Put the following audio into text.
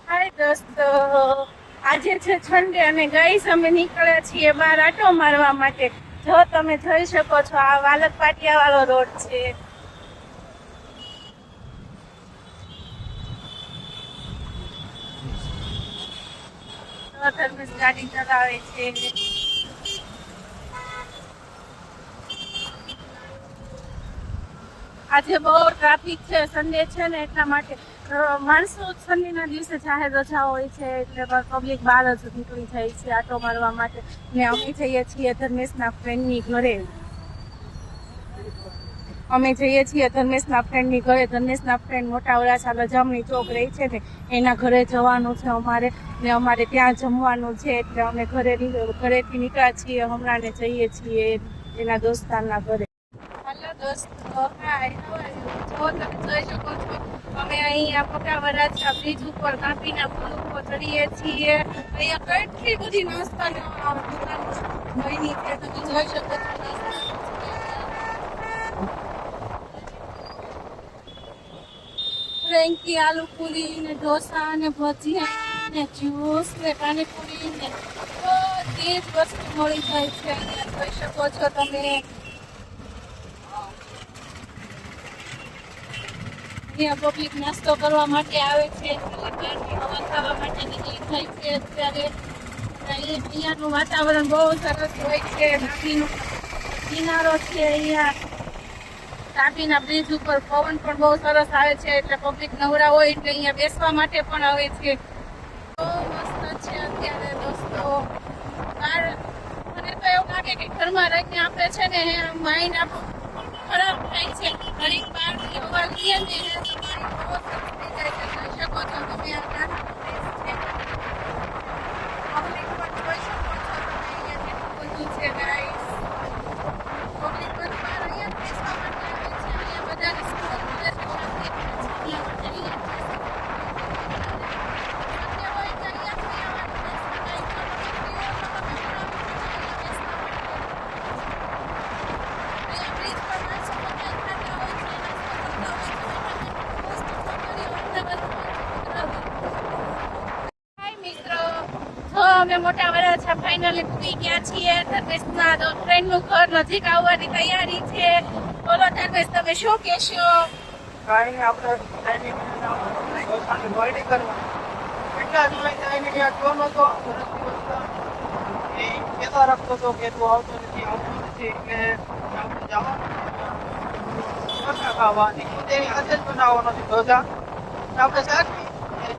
હાય દોસ્તો, આજે છે સન્ડે અને ગાઈસ અમે નીકળ્યા છીએ બહાર આટો મારવા માટે. જો તમે જોઈ શકો છો, આ વાલક પાટિયા વાળો રોડ છે. ધર્મેશ ગાડી ચલાવે છે. આજે બહુ ટ્રાફિક છે, સન્ડે છે ને એટલા માટે. માણસો સન્ડે ના દિવસે જાહેર રજા હોય છે એટલે પબ્લિક બહાર જ નીકળી જાય છે આટો મારવા માટે. ને અમે જઈએ છીએ ધર્મેશના ફ્રેન્ડની ઘરે. ધર્મેશના ફ્રેન્ડ મોટા વરાછા લજામણી ચોક રહી છે ને, એના ઘરે જવાનું છે અમારે. ને અમારે ત્યાં જમવાનું છે એટલે અમે ઘરેથી નીકળ્યા છીએ હમણાં ને જઈએ છીએ એના દોસ્તારના ઘરે. હેલો દોસ્તો, હાય, જો તમે જોઈ શકો છો અમે અહીંયા મોટા વરાછા બ્રિજ ઉપર કાપીના પુલ ઉપર ચડીએ છીએ. અહીંયા કેટલી બધી નાસ્તાની બની છે, તમે જોઈ શકો છો. ફ્રેન્કી, આલુ પૂરી ને ઢોસા ને ભજીયા ને જ્યુસ ને પાણીપુરી ને બધી જ વસ્તુ મળી જાય છે. અહીંયા જોઈ શકો છો તમે. અહીંયા પબ્લિક નાસ્તો કરવા માટે આવે છે, બહારની હવા ખાવા માટે નીકળી જાય છે અત્યારે. અહીંયાનું વાતાવરણ બહુ સરસ હોય છે. નદીનો કિનારો છે અહીંયા. તાપીના બ્રિજ ઉપર પવન પણ બહુ સરસ આવે છે એટલે પબ્લિક નવરા હોય એટલે અહીંયા બેસવા માટે પણ આવે છે. બહુ મસ્ત છે અત્યારે દોસ્તો. મને તો એવું લાગે કે ઘરમાં રહીને આપણે છે ને માઇન્ડ આપણું ખરાબ થાય છે. ઘડીક બહાર હવા લઈએ ને તો માઇન્ડ બહુ સરસ થઈ જાય છે. જોઈ શકો છો તમે આ પબ્લિક પણ જોઈ શકો છો તમે. અહીંયા કેટલું બધું છે ગાઈસ. પબ્લિક પણ બહાર અહીંયા બેસવા માટે આવે છે. અહીંયા બધાને સ્કૂલ મળે છે શાંતિ એટલા માટે અહીંયા અમે મોટા વરાછા ફાઇનલી પૂરી ગયા છીએ. ધર્મેશના ફ્રેન્ડનું ઘર નજીક આવવાની તૈયારી છે. બોલો ધર્મેશ, તમે શું કહેશો? કાંઈ આપણે બર્થડે કરવા કેટલા સમય થઈને ત્યાં જોનો તો એ કહેતા રાખતો હતો કે તું આવતો નથી એટલે આપણે જવાનું ખાવાની આજે જ બનાવવાનો છે ઢોસા. આપણે શાક